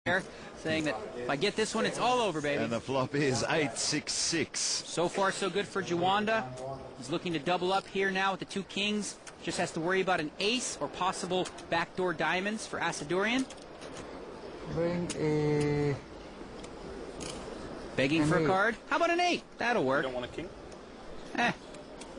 saying that if I get this one, it's all over, baby. And the flop is 8-6-6. So far, so good for Juanda. He's looking to double up here now with the two kings. Just has to worry about an ace or possible backdoor diamonds for Asadurian. Bring a... Begging for a card. How about an 8? That'll work. You don't want a king? Eh.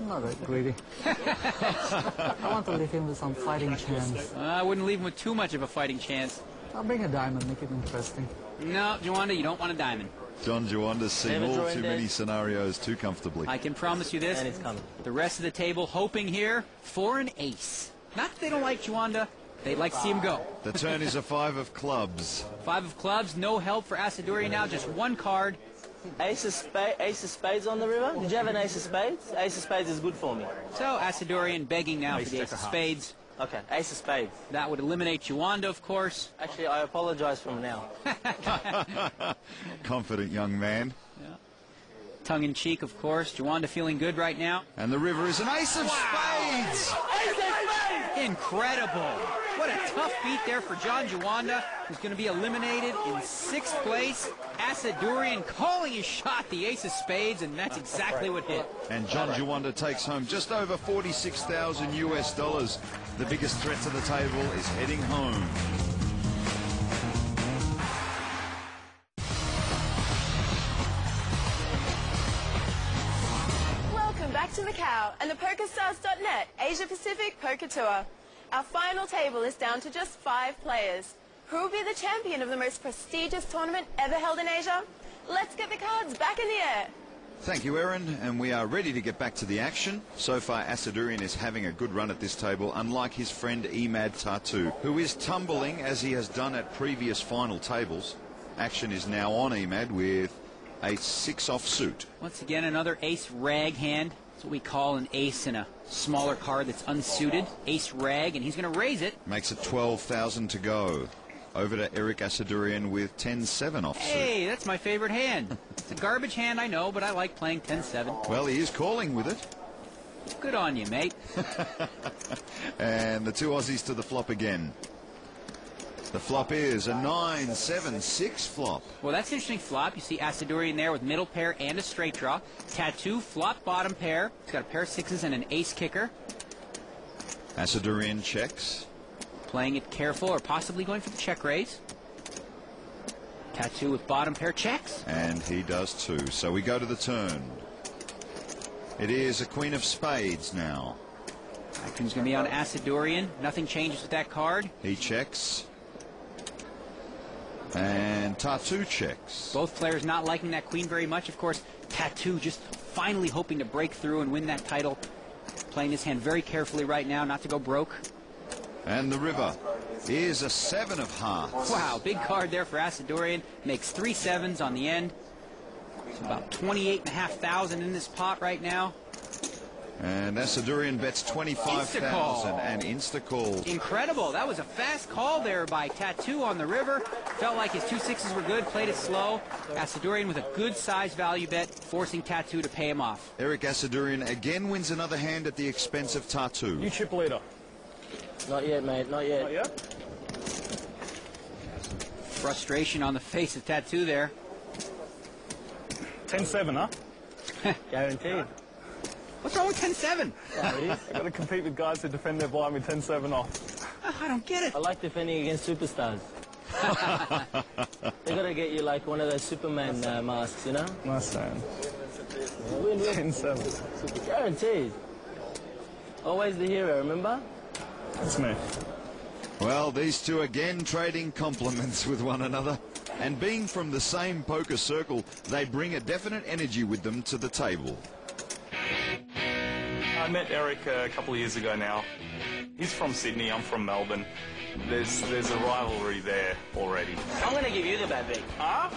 Not that greedy. I want to leave him with some fighting chance. I wouldn't leave him with too much of a fighting chance. I'll bring a diamond, make it interesting. No, Juanda, you don't want a diamond. John Juanda's seen all too many scenarios too comfortably. I can promise you this. And it's coming. The rest of the table hoping here for an ace. Not that they don't like Juanda. They'd like to see him go. The turn is a 5 of clubs. 5 of clubs, no help for Asadurian now, just one card. Ace of spades on the river? Did you have an ace of spades? Ace of spades is good for me. So Asadurian begging now for the ace of spades. Okay, ace of spades. That would eliminate Juanda, of course. Actually, I apologize from now. Confident young man. Yeah. Tongue-in-cheek, of course. Juanda feeling good right now. And the river is an ace of spades! Ace of spades! Incredible! What a tough beat there for John Juanda, who's going to be eliminated in 6th place. Asadurian calling his shot, the ace of spades, and that's exactly what hit. And John Juanda takes home just over $46,000 US. The biggest threat to the table is heading home. Welcome back to Macau and the PokerStars.net Asia Pacific Poker Tour. Our final table is down to just 5 players. Who will be the champion of the most prestigious tournament ever held in Asia? Let's get the cards back in the air. Thank you, Erin, and we are ready to get back to the action. So far, Asadurian is having a good run at this table, unlike his friend Emad, who is tumbling as he has done at previous final tables. Action is now on Emad with a 6 offsuit. Once again, another ace rag hand. That's what we call an ace in a smaller card that's unsuited. Ace rag, and he's going to raise it. Makes it 12,000 to go. Over to Eric Asadurian with 10-7 offsuit. Hey, that's my favorite hand. It's a garbage hand, I know, but I like playing 10-7. Well, he is calling with it. Good on you, mate. And the two Aussies to the flop again. The flop is a 9-7-6 flop. Well, that's an interesting flop. You see Asadurian there with middle pair and a straight draw. Tattoo, flop bottom pair. He's got a pair of 6s and an ace kicker. Asadurian checks. Playing it careful or possibly going for the check raise. Tattoo with bottom pair checks. And he does too. So we go to the turn. It is a queen of spades now. Action's going to be on Asadurian. Nothing changes with that card. He checks. And Tattoo checks. Both players not liking that queen very much. Of course, Tattoo just finally hoping to break through and win that title. Playing this hand very carefully right now, not to go broke. And the river is a 7 of hearts. Wow, big card there for Asadurian. Makes 3 7s on the end. It's about 28,500 in this pot right now. And Asadurian bets 25,000 and insta-call. Incredible. That was a fast call there by Tattoo on the river. Felt like his 2 6s were good, played it slow. Asadurian with a good size value bet, forcing Tattoo to pay him off. Eric Asadurian again wins another hand at the expense of Tattoo. You chip leader. Not yet, mate, not yet. Not yet? Frustration on the face of Tattoo there. 10-7, huh? Guaranteed. What's wrong with 10-7? Yeah, it is. I've got to compete with guys who defend their blind with 10-7 off. I don't get it. I like defending against superstars. They got to get you like one of those Superman masks, you know? Nice man. 10-7. Guaranteed. Always the hero, remember? That's me. Well, these two again trading compliments with one another. And being from the same poker circle, they bring a definite energy with them to the table. I met Eric a couple of years ago now. He's from Sydney, I'm from Melbourne. There's a rivalry there already. I'm going to give you the bad beat. Huh?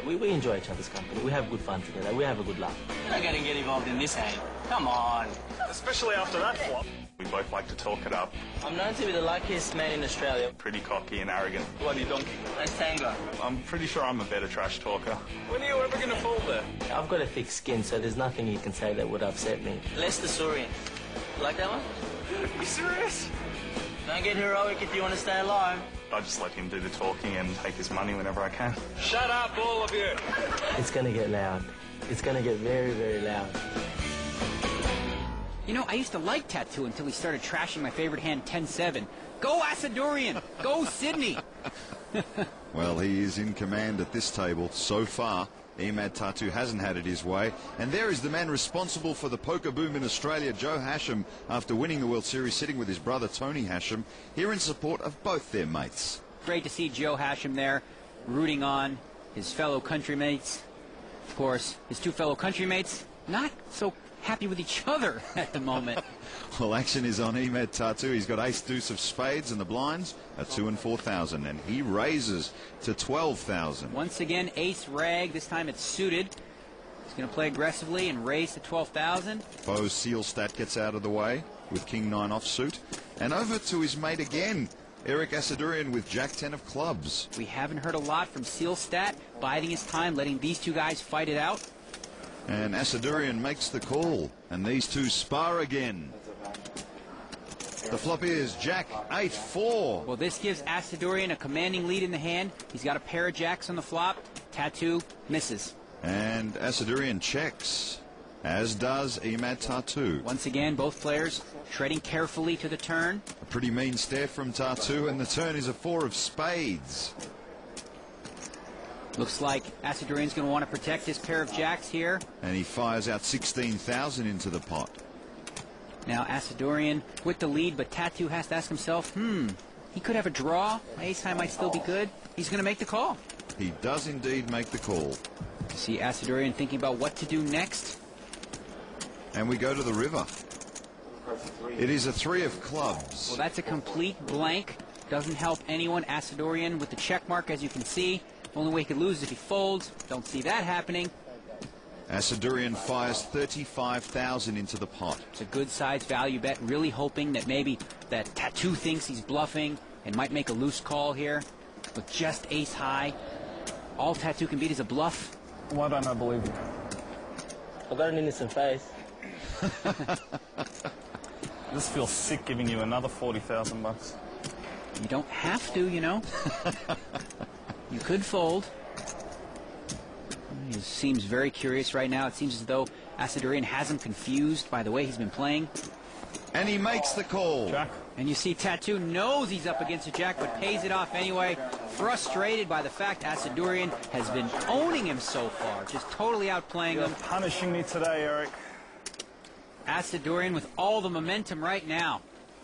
We enjoy each other's company. We have good fun together. We have a good laugh. You're not going to get involved in this, hey? Come on. Especially after that flop. We both like to talk it up. I'm known to be the luckiest man in Australia. Pretty cocky and arrogant. Bloody donkey. That's Tango. I'm pretty sure I'm a better trash talker. When are you ever going to fall there? I've got a thick skin, so there's nothing you can say that would upset me. Lester Saurian. You like that one? Are you serious? Don't get heroic if you want to stay alive. I just let him do the talking and take his money whenever I can. Shut up, all of you! It's going to get loud. It's going to get very, very loud. You know, I used to like Tattoo until he started trashing my favorite hand, 10-7. Go Asadurian! Go Sydney! Well, he is in command at this table so far. Emad Tattoo hasn't had it his way. And there is the man responsible for the poker boom in Australia, Joe Hasham, after winning the World Series, sitting with his brother Tony Hasham, here in support of both their mates. Great to see Joe Hasham there, rooting on his fellow countrymates. Of course, his two fellow countrymates not so happy with each other at the moment. Well, action is on Emad Tattoo. He's got ace deuce of spades and the blinds are 2 and 4,000, and he raises to 12,000. Once again, ace rag. This time it's suited. He's going to play aggressively and raise to 12,000. Bo's seal stat gets out of the way with king 9 offsuit, and over to his mate again, Eric Asadurian with jack 10 of clubs. We haven't heard a lot from Sealstat, biding his time, letting these two guys fight it out. And Asadurian makes the call, and these two spar again. The flop is Jack 8-4. Well, this gives Asadurian a commanding lead in the hand. He's got a pair of jacks on the flop. Tattoo misses. And Asadurian checks, as does Emad Tattoo. Once again, both players treading carefully to the turn. A pretty mean stare from Tattoo, and the turn is a 4 of spades. Looks like Asadurian's going to want to protect his pair of jacks here. And he fires out 16,000 into the pot. Now Asadurian with the lead, but Tattoo has to ask himself, he could have a draw. Ace high might still be good. He's going to make the call. He does indeed make the call. See Asadurian thinking about what to do next. And we go to the river. It is a 3 of clubs. Well, that's a complete blank. Doesn't help anyone. Asadurian with the check mark, as you can see. Only way he could lose is if he folds. Don't see that happening. Asadurian fires 35,000 into the pot. It's a good size value bet, really hoping that maybe that Tattoo thinks he's bluffing and might make a loose call here. With just ace high, all Tattoo can beat is a bluff. Why don't I believe you? I've got an innocent face. This feels sick giving you another 40,000 bucks. You don't have to, you know. You could fold. He seems very curious right now. It seems as though Asadurian has him confused by the way he's been playing. And he makes the call. Jack. And you see Tattoo knows he's up against a jack, but pays it off anyway. Frustrated by the fact Asadurian has been owning him so far. Just totally outplaying him. Punishing me today, Eric. Asadurian with all the momentum right now.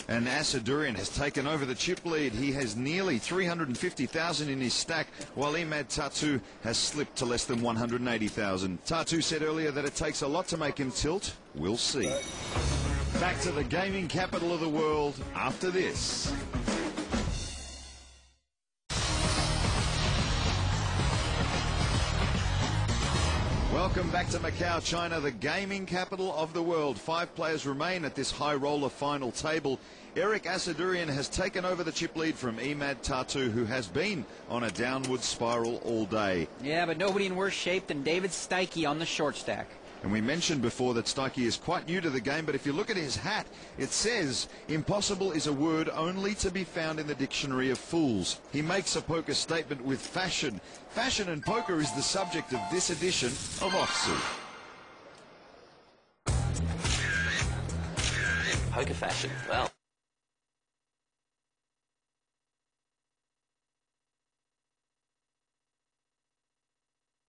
And Asadurian has taken over the chip lead. He has nearly 350,000 in his stack, while Emad Tattoo has slipped to less than 180,000. Tattoo said earlier that it takes a lot to make him tilt. We'll see. Back to the gaming capital of the world after this. Welcome back to Macau, China, the gaming capital of the world. 5 players remain at this high roller final table. Eric Asadurian has taken over the chip lead from Emad Tattoo, who has been on a downward spiral all day. Yeah, but nobody in worse shape than David Steike on the short stack. And we mentioned before that Steike is quite new to the game, but if you look at his hat, it says impossible is a word only to be found in the dictionary of fools. He makes a poker statement with fashion. Fashion and poker is the subject of this edition of Offsuit. Poker fashion, well,